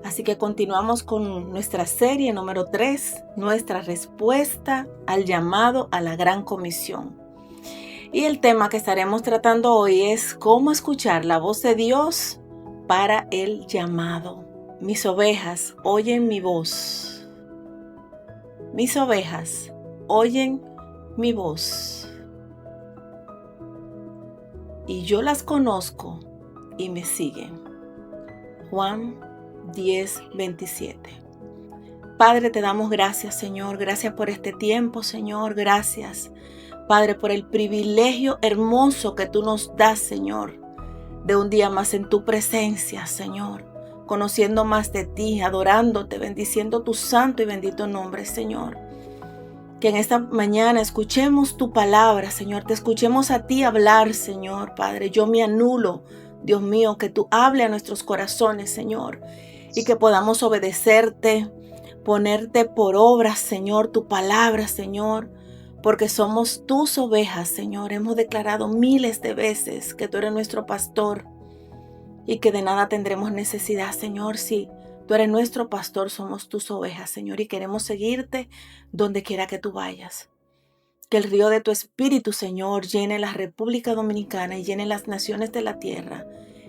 Así que continuamos con nuestra serie número 3, nuestra respuesta al llamado a la Gran Comisión. Y el tema que estaremos tratando hoy es cómo escuchar la voz de Dios para el llamado. Mis ovejas oyen mi voz. Mis ovejas oyen mi voz. Y yo las conozco y me siguen. Juan 10:27. Padre, te damos gracias, Señor. Gracias por este tiempo, Señor. Gracias, Padre, por el privilegio hermoso que tú nos das, Señor, de un día más en tu presencia, Señor, conociendo más de ti, adorándote, bendiciendo tu santo y bendito nombre, Señor. Que en esta mañana escuchemos tu palabra, Señor. Te escuchemos a ti hablar, Señor, Padre. Yo me anulo, Dios mío, que tú hable a nuestros corazones, Señor, y que podamos obedecerte, ponerte por obra, Señor, tu palabra, Señor, porque somos tus ovejas, Señor. Hemos declarado miles de veces que tú eres nuestro pastor y que de nada tendremos necesidad, Señor. Si tú eres nuestro pastor, somos tus ovejas, Señor, y queremos seguirte donde quiera que tú vayas. Que el río de tu espíritu, Señor, llene la República Dominicana y llene las naciones de la tierra.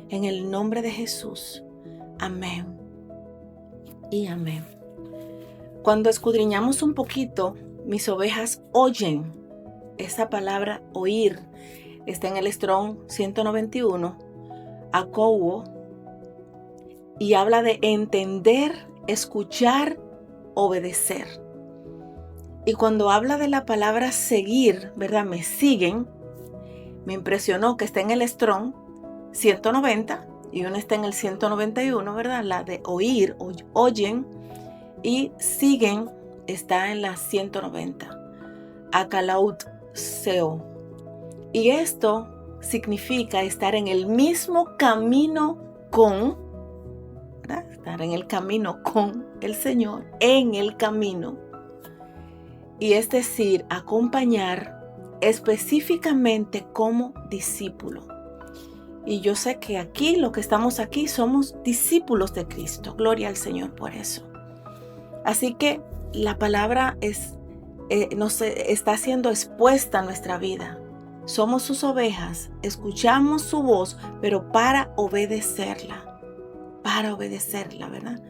En el nombre de Jesús. Amén y amén. Cuando escudriñamos un poquito, mis ovejas oyen. Esa palabra oír está en el Strong 191, Akouo, y habla de entender, escuchar, obedecer. Y cuando habla de la palabra seguir, ¿verdad? Me siguen. Me impresionó que está en el Strong 190 y uno está en el 191, ¿verdad? La de oír, oyen, y siguen está en la 190. Akalaut Seo. Y esto significa estar en el mismo camino con, ¿verdad? Estar en el camino con el Señor, en el camino. Y es decir, acompañar específicamente como discípulo. Y yo sé que aquí, lo que estamos aquí, somos discípulos de Cristo. Gloria al Señor por eso. Así que la palabra nos está siendo expuesta a nuestra vida. Somos sus ovejas, escuchamos su voz, pero para obedecerla, ¿verdad?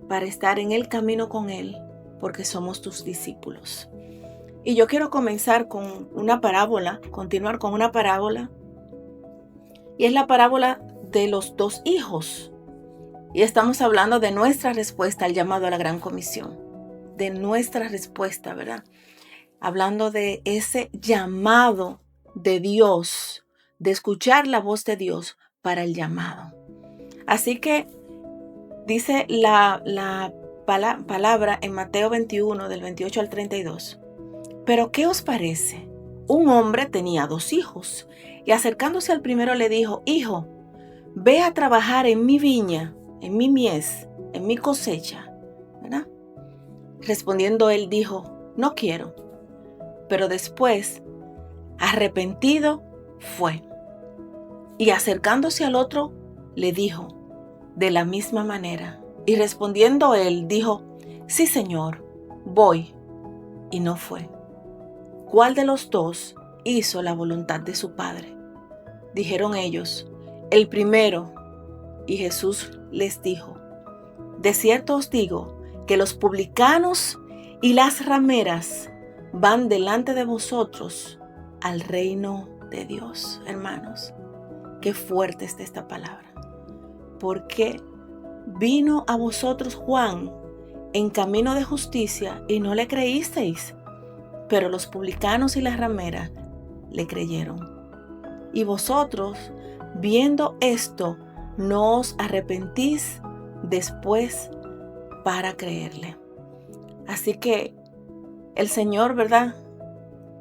Para estar en el camino con Él, porque somos tus discípulos. Y yo quiero comenzar con una parábola, continuar con una parábola, y es la parábola de los dos hijos. Y estamos hablando de nuestra respuesta al llamado a la Gran Comisión, de nuestra respuesta, ¿verdad? Hablando de ese llamado de Dios, de escuchar la voz de Dios para el llamado. Así que dice la palabra en Mateo 21, del 28 al 32. Pero ¿qué os parece? Un hombre tenía 2 hijos y acercándose al primero le dijo: Hijo, ve a trabajar en mi viña, en mi mies, en mi cosecha, ¿verdad? Respondiendo él dijo: No quiero. Pero después, arrepentido, fue. Y acercándose al otro, le dijo de la misma manera. Y respondiendo él, dijo: Sí, Señor, voy. Y no fue. ¿Cuál de los dos hizo la voluntad de su padre? Dijeron ellos: El primero. Y Jesús les dijo: De cierto os digo que los publicanos y las rameras van delante de vosotros al reino de Dios. Hermanos, qué fuerte está esta palabra. Porque vino a vosotros Juan en camino de justicia y no le creísteis, pero los publicanos y las rameras le creyeron. Y vosotros, viendo esto, no os arrepentís después para creerle. Así que el Señor, ¿verdad?,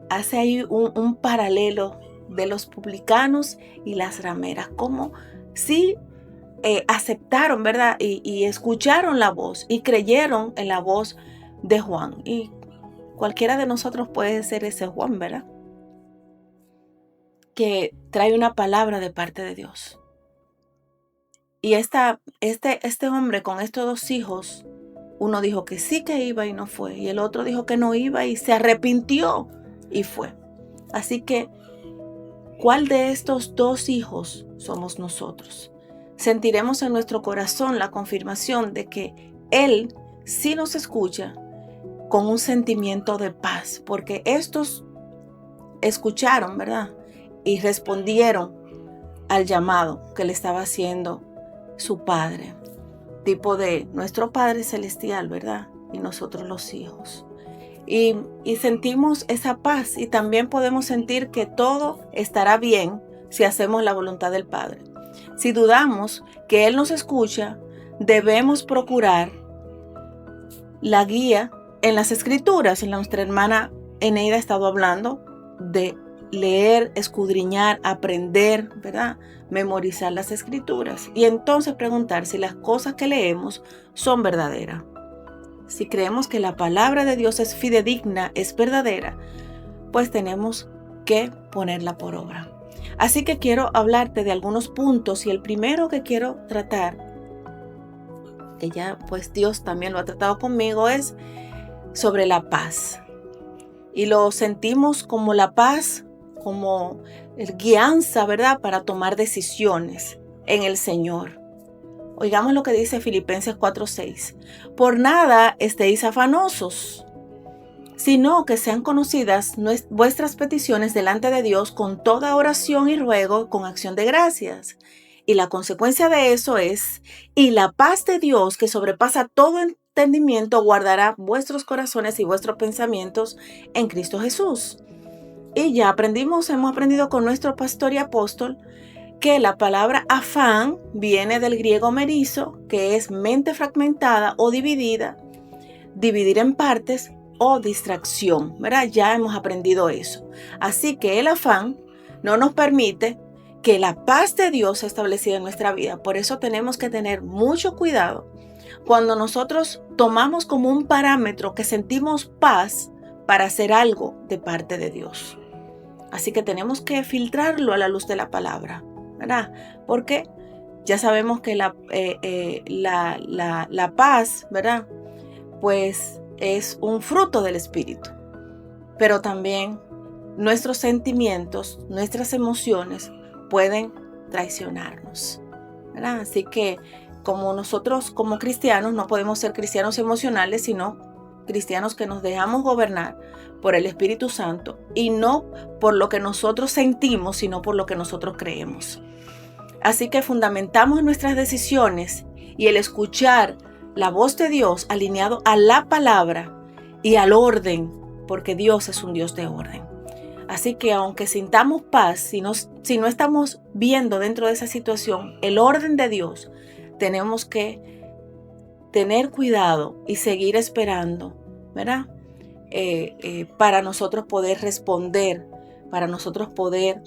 hace ahí un paralelo de los publicanos y las rameras, como si aceptaron, ¿verdad?, y escucharon la voz y creyeron en la voz de Juan. Y cualquiera de nosotros puede ser ese Juan, ¿verdad?, que trae una palabra de parte de Dios. Y este hombre con estos 2 hijos, uno dijo que sí que iba y no fue, y el otro dijo que no iba y se arrepintió y fue. Así que, ¿cuál de estos 2 hijos somos nosotros? Sentiremos en nuestro corazón la confirmación de que Él sí nos escucha con un sentimiento de paz, porque estos escucharon, ¿verdad? Y respondieron al llamado que le estaba haciendo su Padre, tipo de nuestro Padre Celestial, ¿verdad? Y nosotros los hijos. Y sentimos esa paz, y también podemos sentir que todo estará bien si hacemos la voluntad del Padre. Si dudamos que Él nos escucha, debemos procurar la guía en las Escrituras. Nuestra hermana Eneida ha estado hablando de leer, escudriñar, aprender, ¿verdad? Memorizar las Escrituras y entonces preguntar si las cosas que leemos son verdaderas. Si creemos que la palabra de Dios es fidedigna, es verdadera, pues tenemos que ponerla por obra. Así que quiero hablarte de algunos puntos, y el primero que quiero tratar, que ya pues Dios también lo ha tratado conmigo, es sobre la paz. Y lo sentimos como la paz, como el guianza, ¿verdad?, para tomar decisiones en el Señor. Oigamos lo que dice Filipenses 4:6. Por nada estéis afanosos, sino que sean conocidas vuestras peticiones delante de Dios con toda oración y ruego, con acción de gracias. Y la consecuencia de eso es, y la paz de Dios, que sobrepasa todo entendimiento, guardará vuestros corazones y vuestros pensamientos en Cristo Jesús. Y ya hemos aprendido con nuestro pastor y apóstol que la palabra afán viene del griego merizo, que es mente fragmentada o dividida, dividir en partes o distracción, ¿verdad? Ya hemos aprendido eso. Así que el afán no nos permite que la paz de Dios sea establecida en nuestra vida. Por eso tenemos que tener mucho cuidado cuando nosotros tomamos como un parámetro que sentimos paz para hacer algo de parte de Dios. Así que tenemos que filtrarlo a la luz de la palabra, ¿verdad? Porque ya sabemos que la paz, ¿verdad?, pues es un fruto del Espíritu. Pero también nuestros sentimientos, nuestras emociones pueden traicionarnos, ¿verdad? Así que como nosotros como cristianos no podemos ser cristianos emocionales, sino cristianos que nos dejamos gobernar por el Espíritu Santo, y no por lo que nosotros sentimos, sino por lo que nosotros creemos. Así que fundamentamos nuestras decisiones y el escuchar la voz de Dios alineado a la palabra y al orden, porque Dios es un Dios de orden. Así que aunque sintamos paz, si no estamos viendo dentro de esa situación el orden de Dios, tenemos que tener cuidado y seguir esperando, ¿verdad? Para nosotros poder responder, para nosotros poder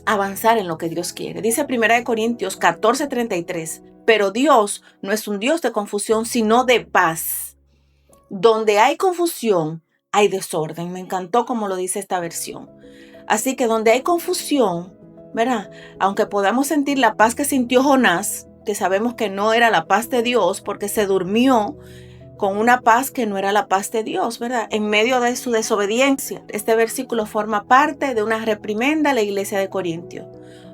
avanzar en lo que Dios quiere. Dice 1 Corintios 14:33, pero Dios no es un Dios de confusión, sino de paz. Donde hay confusión, hay desorden. Me encantó como lo dice esta versión. Así que donde hay confusión, ¿verdad? Aunque podamos sentir la paz que sintió Jonás, que sabemos que no era la paz de Dios porque se durmió con una paz que no era la paz de Dios, ¿verdad?, en medio de su desobediencia. Este versículo forma parte de una reprimenda a la iglesia de Corintios.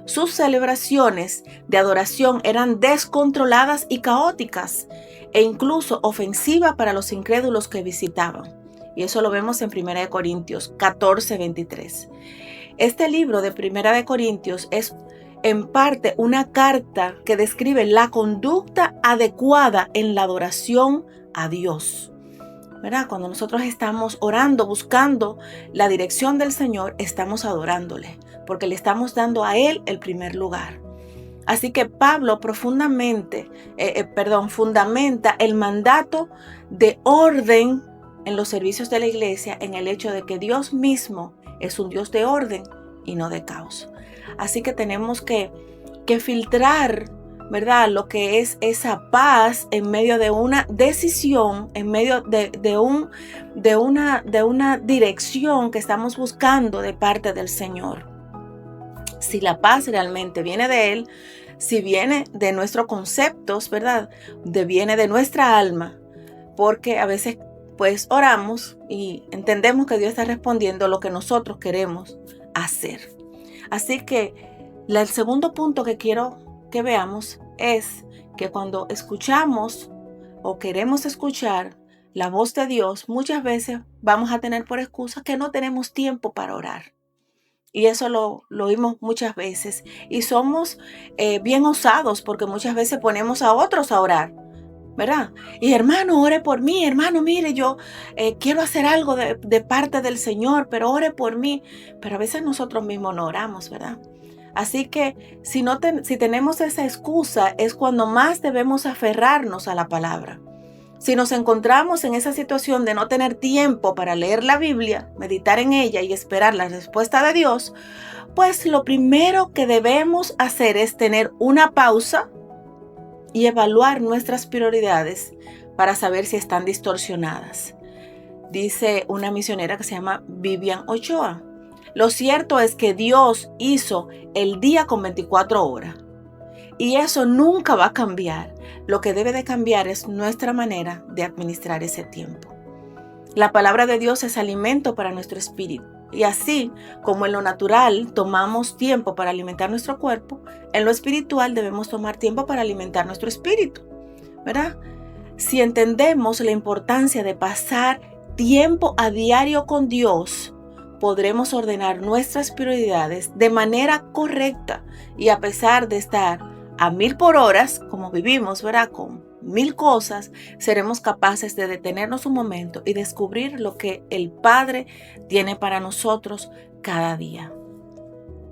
Sus celebraciones de adoración eran descontroladas y caóticas, e incluso ofensivas para los incrédulos que visitaban. Y eso lo vemos en 1 Corintios 14:23. Este libro de 1 Corintios es en parte una carta que describe la conducta adecuada en la adoración a Dios, ¿verdad? Cuando nosotros estamos orando, buscando la dirección del Señor, estamos adorándole, porque le estamos dando a Él el primer lugar. Así que Pablo fundamenta el mandato de orden en los servicios de la iglesia en el hecho de que Dios mismo es un Dios de orden y no de caos. Así que tenemos que filtrar, ¿verdad?, lo que es esa paz en medio de una decisión, en medio de una dirección que estamos buscando de parte del Señor. Si la paz realmente viene de Él, si viene de nuestros conceptos, ¿verdad? Viene de nuestra alma, porque a veces pues oramos y entendemos que Dios está respondiendo lo que nosotros queremos hacer. Así que el segundo punto que quiero que veamos es que cuando escuchamos o queremos escuchar la voz de Dios, muchas veces vamos a tener por excusa que no tenemos tiempo para orar. Y eso lo oímos muchas veces. Y somos bien osados porque muchas veces ponemos a otros a orar, ¿verdad? Y hermano, ore por mí, hermano, mire, yo quiero hacer algo de parte del Señor, pero ore por mí. Pero a veces nosotros mismos no oramos, ¿verdad? Así que si tenemos esa excusa es cuando más debemos aferrarnos a la palabra. Si nos encontramos en esa situación de no tener tiempo para leer la Biblia, meditar en ella y esperar la respuesta de Dios, pues lo primero que debemos hacer es tener una pausa y evaluar nuestras prioridades para saber si están distorsionadas. Dice una misionera que se llama Vivian Ochoa: lo cierto es que Dios hizo el día con 24 horas y eso nunca va a cambiar. Lo que debe de cambiar es nuestra manera de administrar ese tiempo. La palabra de Dios es alimento para nuestro espíritu. Y así como en lo natural tomamos tiempo para alimentar nuestro cuerpo, en lo espiritual debemos tomar tiempo para alimentar nuestro espíritu, ¿verdad? Si entendemos la importancia de pasar tiempo a diario con Dios, podremos ordenar nuestras prioridades de manera correcta y a pesar de estar a 1000 por hora, como vivimos, ¿verdad? Con 1000 cosas, seremos capaces de detenernos un momento y descubrir lo que el Padre tiene para nosotros cada día.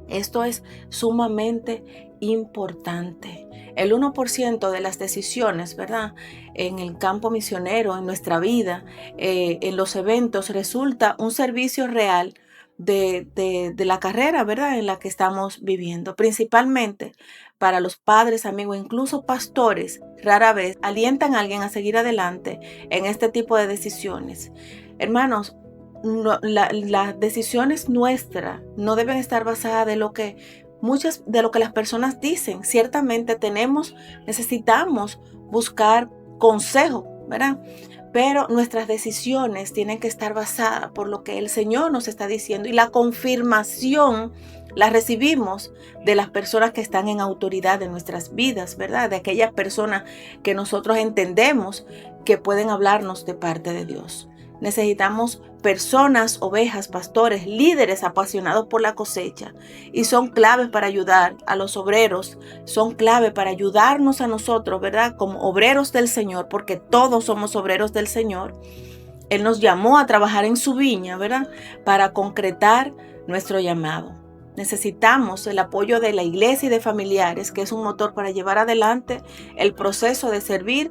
Esto es sumamente importante. El 1% de las decisiones, ¿verdad? En el campo misionero, en nuestra vida, en los eventos, resulta un servicio real de la carrera, ¿verdad? En la que estamos viviendo. Principalmente para los padres, amigos, incluso pastores, rara vez alientan a alguien a seguir adelante en este tipo de decisiones. Hermanos, las decisiones nuestras no deben estar basadas de lo que las personas dicen. Ciertamente necesitamos buscar consejo, ¿verdad? Pero nuestras decisiones tienen que estar basadas por lo que el Señor nos está diciendo y la confirmación la recibimos de las personas que están en autoridad de nuestras vidas, ¿verdad? De aquellas personas que nosotros entendemos que pueden hablarnos de parte de Dios. Necesitamos personas, ovejas, pastores, líderes apasionados por la cosecha y son claves para ayudar a los obreros, son clave para ayudarnos a nosotros, ¿verdad? Como obreros del Señor, porque todos somos obreros del Señor. Él nos llamó a trabajar en su viña, ¿verdad? Para concretar nuestro llamado. Necesitamos el apoyo de la iglesia y de familiares, que es un motor para llevar adelante el proceso de servir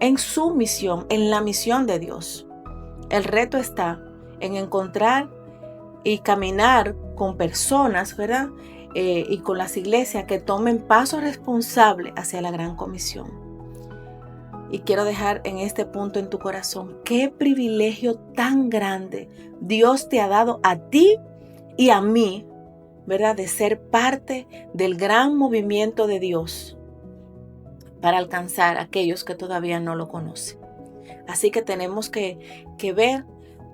en su misión, en la misión de Dios. El reto está en encontrar y caminar con personas, ¿verdad? Y con las iglesias que tomen pasos responsables hacia la gran comisión. Y quiero dejar en este punto en tu corazón, qué privilegio tan grande Dios te ha dado a ti y a mí, ¿verdad? De ser parte del gran movimiento de Dios para alcanzar a aquellos que todavía no lo conocen. Así que tenemos que ver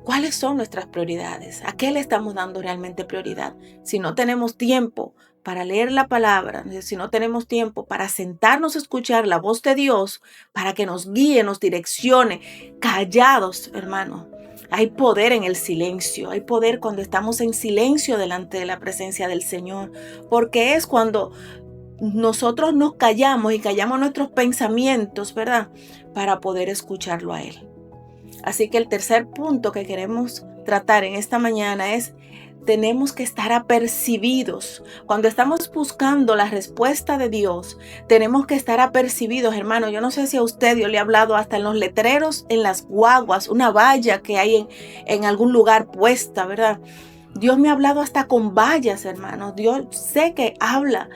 cuáles son nuestras prioridades, a qué le estamos dando realmente prioridad. Si no tenemos tiempo para leer la palabra, si no tenemos tiempo para sentarnos a escuchar la voz de Dios, para que nos guíe, nos direccione, callados, hermano. Hay poder en el silencio, hay poder cuando estamos en silencio delante de la presencia del Señor, porque es cuando nosotros nos callamos y callamos nuestros pensamientos, ¿verdad? Para poder escucharlo a Él. Así que el tercer punto que queremos tratar en esta mañana es: tenemos que estar apercibidos. Cuando estamos buscando la respuesta de Dios, tenemos que estar apercibidos, hermano. Yo no sé si a usted yo le he hablado hasta en los letreros, en las guaguas, una valla que hay en algún lugar puesta, ¿verdad? Dios me ha hablado hasta con vallas, hermano. Dios sé que habla.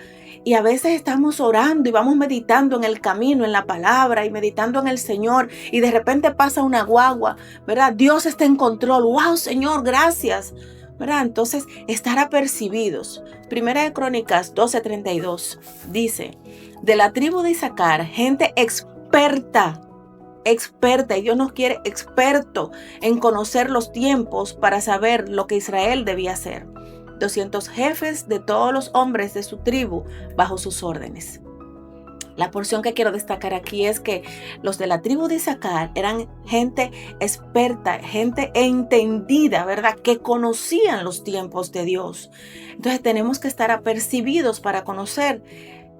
Y a veces estamos orando y vamos meditando en el camino, en la palabra y meditando en el Señor. Y de repente pasa una guagua, ¿verdad? Dios está en control. ¡Wow, Señor, gracias! ¿verdad? Entonces, estar apercibidos. Primera de Crónicas 12:32 dice, de la tribu de Isaacar, gente experta, y Dios nos quiere experto en conocer los tiempos para saber lo que Israel debía hacer. 200 jefes de todos los hombres de su tribu bajo sus órdenes. La porción que quiero destacar aquí es que los de la tribu de Isaacar eran gente experta, gente entendida, ¿verdad? Que conocían los tiempos de Dios. Entonces tenemos que estar apercibidos para conocer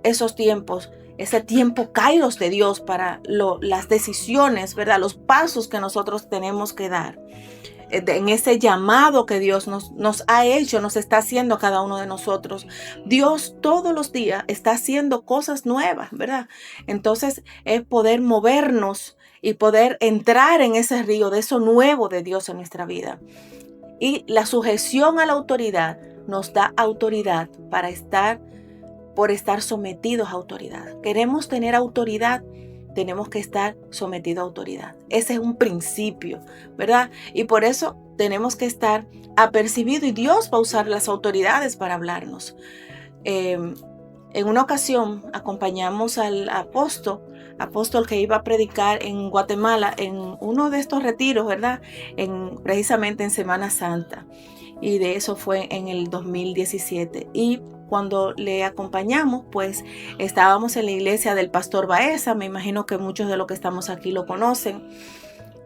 esos tiempos, ese tiempo kairos de Dios para las decisiones, ¿verdad? Los pasos que nosotros tenemos que dar en ese llamado que Dios nos ha hecho, nos está haciendo a cada uno de nosotros. Dios todos los días está haciendo cosas nuevas, ¿verdad? Entonces es poder movernos y poder entrar en ese río de eso nuevo de Dios en nuestra vida. Y la sujeción a la autoridad nos da autoridad por estar sometidos a autoridad. Queremos tener autoridad, tenemos que estar sometidos a autoridad. Ese es un principio, ¿verdad? Y por eso tenemos que estar apercibidos y Dios va a usar las autoridades para hablarnos. En una ocasión acompañamos al apóstol que iba a predicar en Guatemala en uno de estos retiros, ¿verdad? Precisamente en Semana Santa. Y de eso fue en el 2017. Y cuando le acompañamos, pues estábamos en la iglesia del pastor Baeza. Me imagino que muchos de los que estamos aquí lo conocen.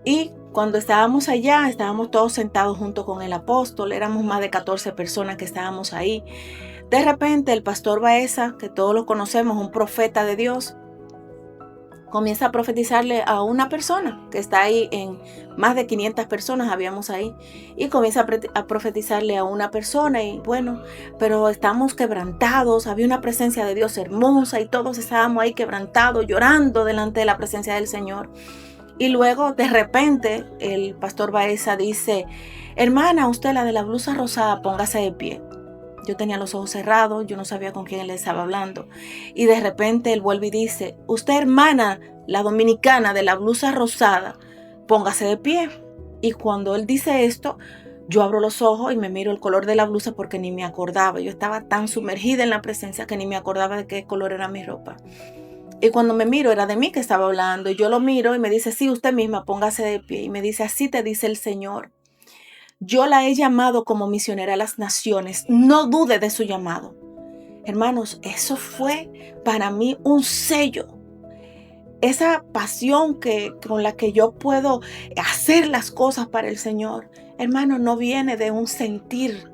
Y cuando estábamos allá, estábamos todos sentados junto con el apóstol. Éramos más de 14 personas que estábamos ahí. De repente el pastor Baeza, que todos lo conocemos, un profeta de Dios, comienza a profetizarle a una persona que está ahí, en más de 500 personas habíamos ahí, y comienza a profetizarle a una persona y bueno, pero estamos quebrantados, había una presencia de Dios hermosa y todos estábamos ahí quebrantados, llorando delante de la presencia del Señor. Y luego de repente el pastor Baeza dice, hermana, usted la de la blusa rosada, póngase de pie. Yo tenía los ojos cerrados, yo no sabía con quién él estaba hablando. Y de repente él vuelve y dice, usted hermana, la dominicana de la blusa rosada, póngase de pie. Y cuando él dice esto, yo abro los ojos y me miro el color de la blusa porque ni me acordaba. Yo estaba tan sumergida en la presencia que ni me acordaba de qué color era mi ropa. Y cuando me miro, era de mí que estaba hablando. Y yo lo miro y me dice, sí, usted misma, póngase de pie. Y me dice, así te dice el Señor. Yo la he llamado como misionera a las naciones. No dude de su llamado. Hermanos, eso fue para mí un sello. Esa pasión con la que yo puedo hacer las cosas para el Señor, hermano, no viene de un sentir.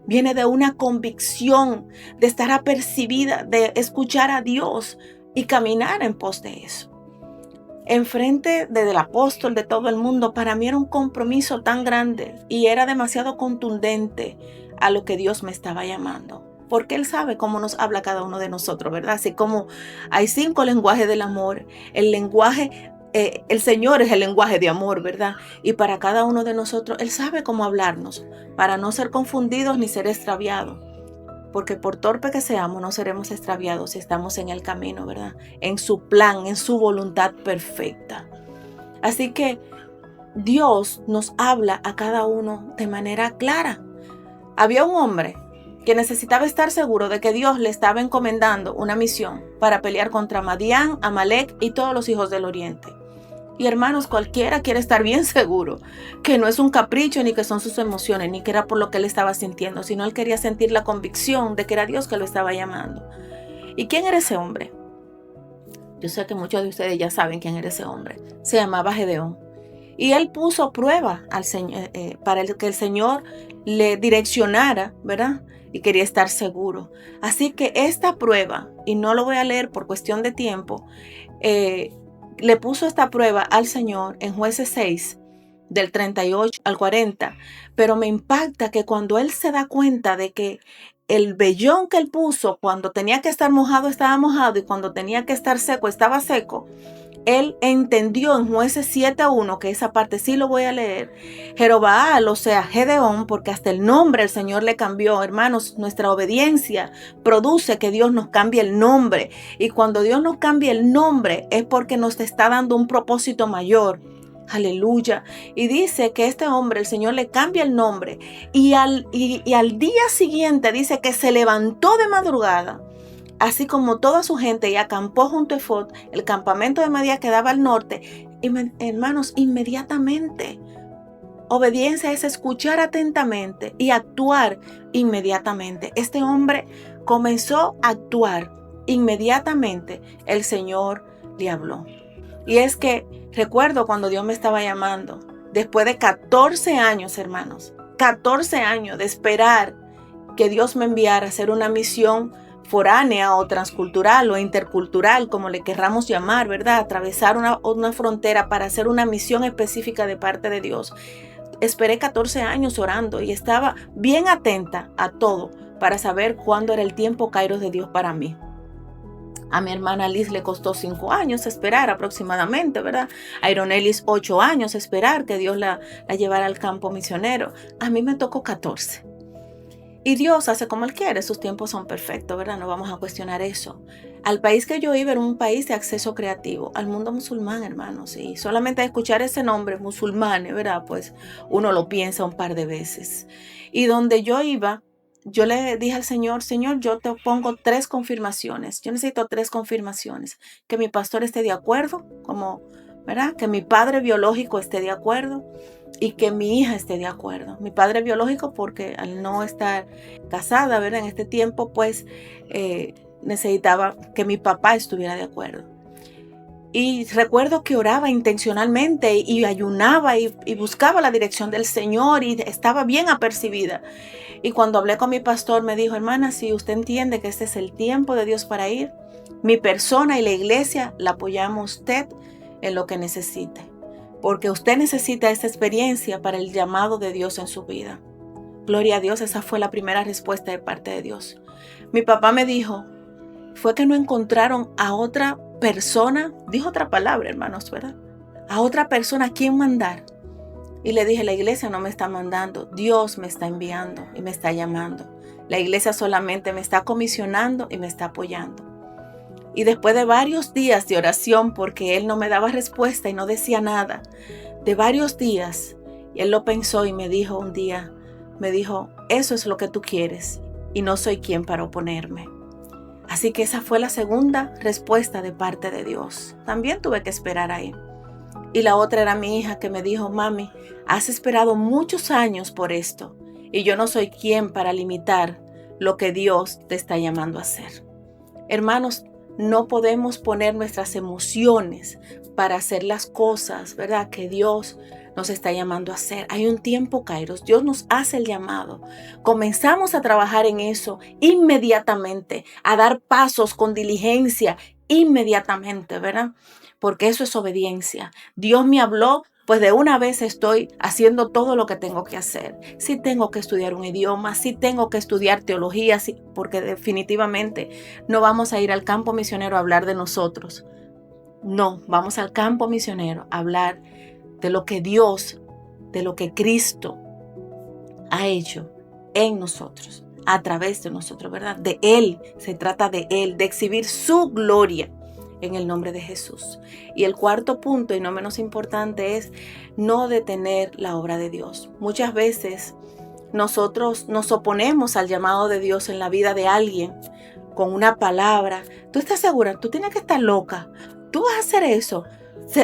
Viene de una convicción, de estar apercibida, de escuchar a Dios y caminar en pos de eso. Enfrente del apóstol, de todo el mundo, para mí era un compromiso tan grande y era demasiado contundente a lo que Dios me estaba llamando. Porque Él sabe cómo nos habla cada uno de nosotros, ¿verdad? Así como hay 5 lenguajes del amor, el Señor es el lenguaje de amor, ¿verdad? Y para cada uno de nosotros, Él sabe cómo hablarnos, para no ser confundidos ni ser extraviados. Porque por torpe que seamos, no seremos extraviados si estamos en el camino, ¿verdad? En su plan, en su voluntad perfecta. Así que Dios nos habla a cada uno de manera clara. Había un hombre que necesitaba estar seguro de que Dios le estaba encomendando una misión para pelear contra Madián, Amalek y todos los hijos del oriente. Y hermanos, cualquiera quiere estar bien seguro que no es un capricho, ni que son sus emociones, ni que era por lo que él estaba sintiendo, sino él quería sentir la convicción de que era Dios que lo estaba llamando. ¿Y quién era ese hombre? Yo sé que muchos de ustedes ya saben quién era ese hombre. Se llamaba Gedeón. Y él puso prueba al Señor, para que el Señor le direccionara, ¿verdad? Y quería estar seguro. Así que esta prueba, y no lo voy a leer por cuestión de tiempo, le puso esta prueba al Señor en Jueces 6, del 38 al 40. Pero me impacta que cuando él se da cuenta de que el vellón que él puso, cuando tenía que estar mojado, estaba mojado, y cuando tenía que estar seco, estaba seco, él entendió en Jueces 7:1, que esa parte sí lo voy a leer, Jerobaal, o sea, Gedeón, porque hasta el nombre el Señor le cambió. Hermanos, nuestra obediencia produce que Dios nos cambie el nombre. Y cuando Dios nos cambia el nombre es porque nos está dando un propósito mayor. Aleluya. Y dice que este hombre, el Señor le cambia el nombre. Y al día siguiente dice que se levantó de madrugada, así como toda su gente, y acampó junto a Efod. El campamento de Madía quedaba al norte. Y hermanos, inmediatamente. Obediencia es escuchar atentamente y actuar inmediatamente. Este hombre comenzó a actuar inmediatamente. El Señor le habló. Y es que recuerdo cuando Dios me estaba llamando, después de 14 años, hermanos, 14 años de esperar que Dios me enviara a hacer una misión foránea o transcultural o intercultural, como le querramos llamar, ¿verdad? Atravesar una frontera para hacer una misión específica de parte de Dios. Esperé 14 años orando y estaba bien atenta a todo para saber cuándo era el tiempo kairos de Dios para mí. A mi hermana Liz le costó 5 años esperar aproximadamente, ¿verdad? A Ironelis 8 años esperar que Dios la llevara al campo misionero. A mí me tocó 14. Y Dios hace como Él quiere, sus tiempos son perfectos, ¿verdad? No vamos a cuestionar eso. Al país que yo iba era un país de acceso creativo, al mundo musulmán, hermanos. Y solamente a escuchar ese nombre, musulmanes, ¿verdad? Pues uno lo piensa un par de veces. Y donde yo iba, yo le dije al Señor, Señor, yo te pongo 3 confirmaciones. Yo necesito 3 confirmaciones. Que mi pastor esté de acuerdo, como, ¿verdad? Que mi padre biológico esté de acuerdo y que mi hija esté de acuerdo. Mi padre biológico porque al no estar casada, ¿verdad? En este tiempo, pues necesitaba que mi papá estuviera de acuerdo. Y recuerdo que oraba intencionalmente y ayunaba y buscaba la dirección del Señor y estaba bien apercibida. Y cuando hablé con mi pastor me dijo, hermana, si usted entiende que este es el tiempo de Dios para ir, mi persona y la iglesia la apoyamos a usted en lo que necesite. Porque usted necesita esta experiencia para el llamado de Dios en su vida. Gloria a Dios, esa fue la primera respuesta de parte de Dios. Mi papá me dijo, fue que no encontraron a otra persona, dijo otra palabra, hermanos, ¿verdad? A otra persona a quien mandar. Y le dije, la iglesia no me está mandando, Dios me está enviando y me está llamando. La iglesia solamente me está comisionando y me está apoyando. Y después de varios días de oración, porque él no me daba respuesta y no decía nada, de varios días, él lo pensó y me dijo un día, me dijo, eso es lo que tú quieres y no soy quien para oponerme. Así que esa fue la segunda respuesta de parte de Dios. También tuve que esperar ahí. Y la otra era mi hija que me dijo, mami, has esperado muchos años por esto y yo no soy quien para limitar lo que Dios te está llamando a hacer. Hermanos, no podemos poner nuestras emociones para hacer las cosas, ¿verdad? Que Dios nos está llamando a hacer. Hay un tiempo, kairos. Dios nos hace el llamado. Comenzamos a trabajar en eso inmediatamente, a dar pasos con diligencia inmediatamente, ¿verdad? Porque eso es obediencia. Dios me habló, pues de una vez estoy haciendo todo lo que tengo que hacer. Si tengo que estudiar un idioma, si tengo que estudiar teología, porque definitivamente no vamos a ir al campo misionero a hablar de nosotros. No, vamos al campo misionero a hablar de lo que Dios, de lo que Cristo ha hecho en nosotros, a través de nosotros, ¿verdad? De Él, se trata de Él, de exhibir su gloria en el nombre de Jesús. Y el cuarto punto, y no menos importante, es no detener la obra de Dios. Muchas veces nosotros nos oponemos al llamado de Dios en la vida de alguien con una palabra. ¿Tú estás segura? Tú tienes que estar loca. ¿Tú vas a hacer eso?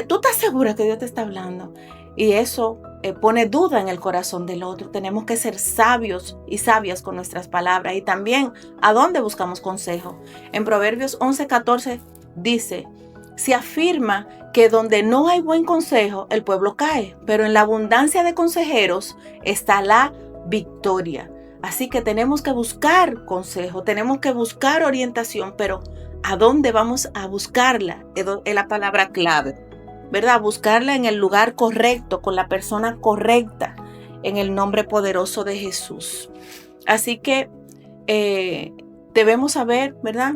¿Tú estás segura que Dios te está hablando? Y eso pone duda en el corazón del otro. Tenemos que ser sabios y sabias con nuestras palabras. Y también, ¿a dónde buscamos consejo? En Proverbios 11:14 dice, se afirma que donde no hay buen consejo, el pueblo cae, pero en la abundancia de consejeros está la victoria. Así que tenemos que buscar consejo, tenemos que buscar orientación, pero ¿a dónde vamos a buscarla? Es la palabra clave, ¿verdad? Buscarla en el lugar correcto, con la persona correcta, en el nombre poderoso de Jesús. Así que debemos saber, ¿verdad?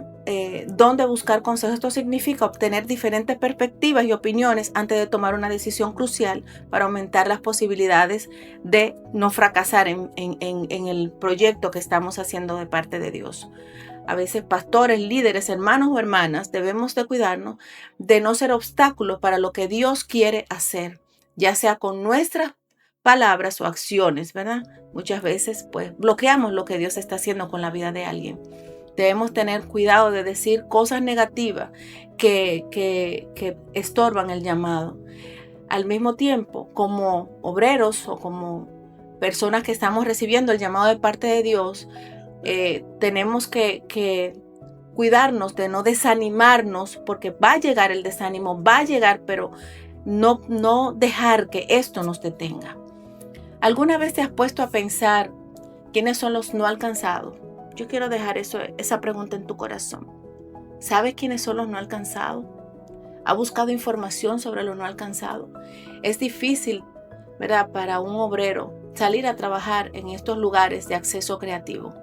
Dónde buscar consejos. Esto significa obtener diferentes perspectivas y opiniones antes de tomar una decisión crucial para aumentar las posibilidades de no fracasar en el proyecto que estamos haciendo de parte de Dios. A veces pastores, líderes, hermanos o hermanas debemos de cuidarnos de no ser obstáculos para lo que Dios quiere hacer. ya sea con nuestras palabras o acciones, ¿verdad? Muchas veces pues bloqueamos lo que Dios está haciendo con la vida de alguien. Debemos tener cuidado de decir cosas negativas que estorban el llamado. Al mismo tiempo, como obreros o como personas que estamos recibiendo el llamado de parte de Dios, tenemos que cuidarnos de no desanimarnos, porque va a llegar el desánimo, va a llegar, pero no dejar que esto nos detenga. ¿Alguna vez te has puesto a pensar quiénes son los no alcanzados? Yo quiero dejar esa pregunta en tu corazón. ¿Sabes quiénes son los no alcanzados? ¿Has buscado información sobre los no alcanzados? Es difícil, ¿verdad?, para un obrero salir a trabajar en estos lugares de acceso creativo,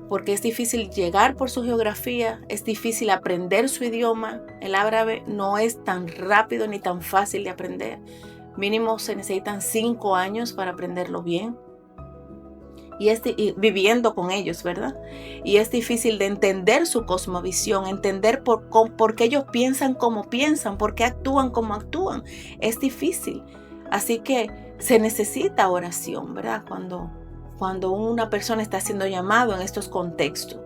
porque es difícil llegar por su geografía, es difícil aprender su idioma. El árabe no es tan rápido ni tan fácil de aprender. Mínimo se necesitan 5 años para aprenderlo bien. Y viviendo con ellos, ¿verdad? Y es difícil de entender su cosmovisión, entender por qué ellos piensan como piensan, por qué actúan como actúan. Es difícil. Así que se necesita oración, ¿verdad? Cuando una persona está siendo llamado en estos contextos.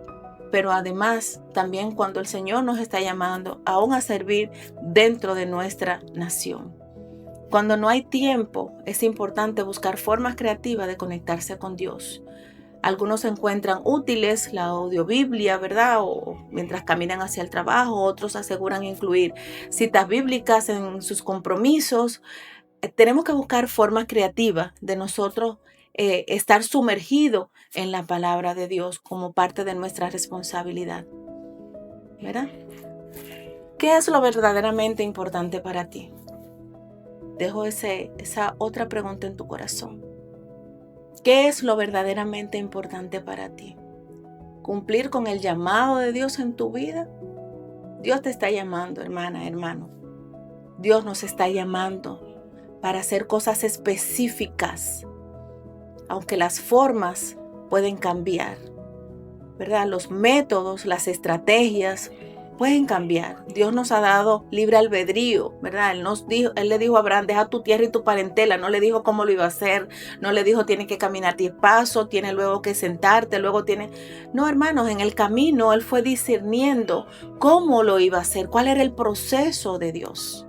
Pero además, también cuando el Señor nos está llamando aún a servir dentro de nuestra nación. Cuando no hay tiempo, es importante buscar formas creativas de conectarse con Dios. Algunos encuentran útiles la audiobiblia, ¿verdad? O mientras caminan hacia el trabajo, otros aseguran incluir citas bíblicas en sus compromisos. Tenemos que buscar formas creativas de nosotros estar sumergidos en la palabra de Dios como parte de nuestra responsabilidad, ¿verdad? ¿Qué es lo verdaderamente importante para ti? Dejo esa otra pregunta en tu corazón. ¿Qué es lo verdaderamente importante para ti? ¿Cumplir con el llamado de Dios en tu vida? Dios te está llamando, hermana, hermano. Dios nos está llamando para hacer cosas específicas, aunque las formas pueden cambiar, ¿verdad? Los métodos, las estrategias pueden cambiar. Dios nos ha dado libre albedrío, ¿verdad? Él le dijo a Abraham, deja tu tierra y tu parentela. No le dijo cómo lo iba a hacer. No le dijo, tienes que caminar 10 pasos, tienes luego que sentarte, luego tienes... No, hermanos, en el camino Él fue discerniendo cómo lo iba a hacer, cuál era el proceso de Dios.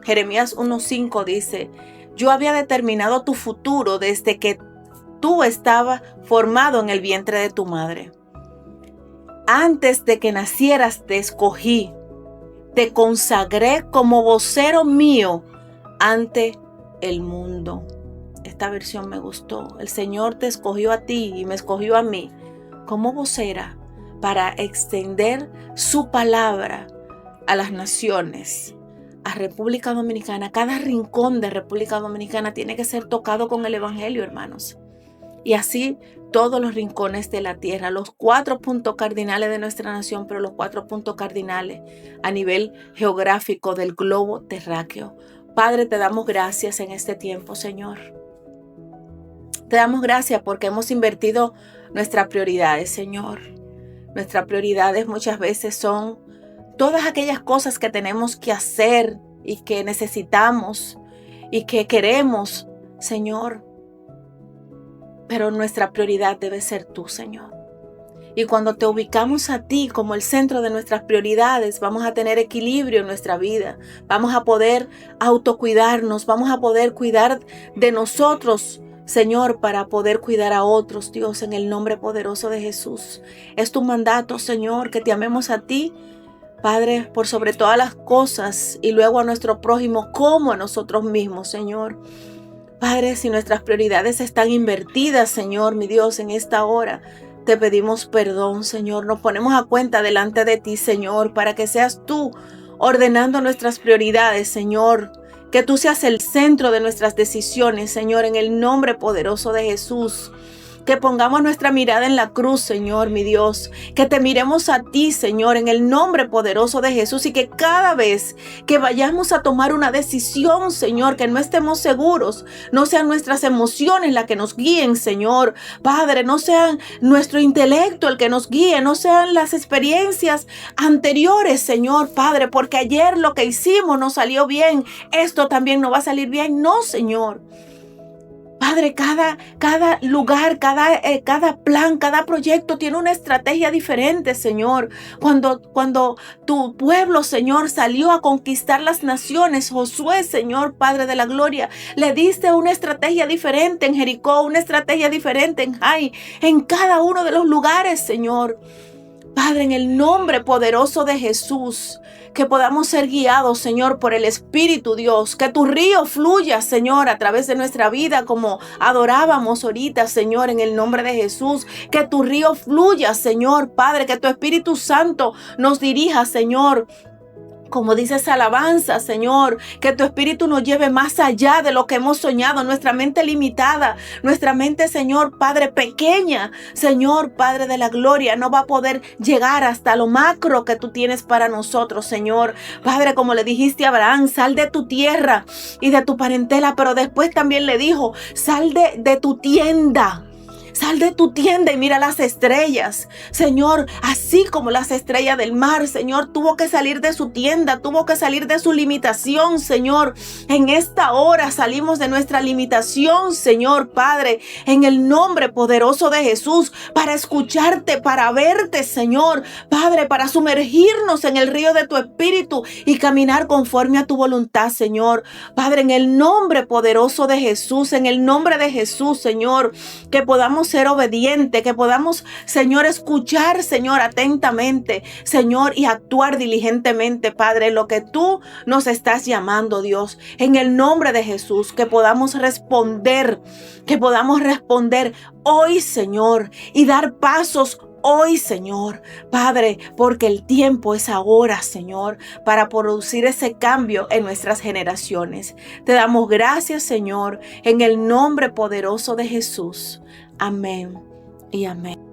Jeremías 1:5 dice, yo había determinado tu futuro desde que tú estabas formado en el vientre de tu madre. Antes de que nacieras te escogí, te consagré como vocero mío ante el mundo. Esta versión me gustó. El Señor te escogió a ti y me escogió a mí como vocera para extender su palabra a las naciones, a República Dominicana. Cada rincón de República Dominicana tiene que ser tocado con el Evangelio, hermanos. Y así todos los rincones de la tierra, los 4 puntos cardinales de nuestra nación, pero los 4 puntos cardinales a nivel geográfico del globo terráqueo. Padre, te damos gracias en este tiempo, Señor. Te damos gracias porque hemos invertido nuestras prioridades, Señor. Nuestras prioridades muchas veces son todas aquellas cosas que tenemos que hacer y que necesitamos y que queremos, Señor. Pero nuestra prioridad debe ser tú, Señor. Y cuando te ubicamos a ti como el centro de nuestras prioridades, vamos a tener equilibrio en nuestra vida. Vamos a poder autocuidarnos, vamos a poder cuidar de nosotros, Señor, para poder cuidar a otros, Dios, en el nombre poderoso de Jesús. Es tu mandato, Señor, que te amemos a ti, Padre, por sobre todas las cosas, y luego a nuestro prójimo como a nosotros mismos, Señor. Padre, si nuestras prioridades están invertidas, Señor, mi Dios, en esta hora, te pedimos perdón, Señor. Nos ponemos a cuenta delante de ti, Señor, para que seas tú ordenando nuestras prioridades, Señor. Que tú seas el centro de nuestras decisiones, Señor, en el nombre poderoso de Jesús. que pongamos nuestra mirada en la cruz, Señor, mi Dios, que te miremos a ti, Señor, en el nombre poderoso de Jesús, y que cada vez que vayamos a tomar una decisión, Señor, que no estemos seguros, no sean nuestras emociones las que nos guíen, Señor, Padre, no sean nuestro intelecto el que nos guíe, no sean las experiencias anteriores, Señor, Padre, porque ayer lo que hicimos no salió bien, esto también no va a salir bien, no, Señor. Padre, cada lugar, cada plan, cada proyecto tiene una estrategia diferente, Señor. Cuando tu pueblo, Señor, salió a conquistar las naciones, Josué, Señor, Padre de la gloria, le diste una estrategia diferente en Jericó, una estrategia diferente en Jai, en cada uno de los lugares, Señor. Padre, en el nombre poderoso de Jesús, que podamos ser guiados, Señor, por el Espíritu, Dios. Que tu río fluya, Señor, a través de nuestra vida, como adorábamos ahorita, Señor, en el nombre de Jesús. Que tu río fluya, Señor, Padre. Que tu Espíritu Santo nos dirija, Señor. Como dice esa alabanza, Señor, que tu Espíritu nos lleve más allá de lo que hemos soñado, nuestra mente limitada, nuestra mente, Señor, Padre, pequeña, Señor, Padre de la gloria, no va a poder llegar hasta lo macro que tú tienes para nosotros, Señor. Padre, como le dijiste a Abraham, sal de tu tierra y de tu parentela, pero después también le dijo, sal de tu tienda. Sal de tu tienda y mira las estrellas. Señor, así como las estrellas del mar, Señor, tuvo que salir de su tienda, tuvo que salir de su limitación, Señor. En esta hora salimos de nuestra limitación, Señor, Padre, en el nombre poderoso de Jesús, para escucharte, para verte, Señor, Padre, para sumergirnos en el río de tu Espíritu y caminar conforme a tu voluntad, Señor. Padre, en el nombre poderoso de Jesús, en el nombre de Jesús, Señor, que podamos ser obedientes, que podamos, Señor, escuchar, Señor, atentamente, Señor, y actuar diligentemente, Padre, lo que tú nos estás llamando, Dios, en el nombre de Jesús, que podamos responder hoy, Señor, y dar pasos hoy, Señor, Padre, porque el tiempo es ahora, Señor, para producir ese cambio en nuestras generaciones. Te damos gracias, Señor, en el nombre poderoso de Jesús. Amén y amén.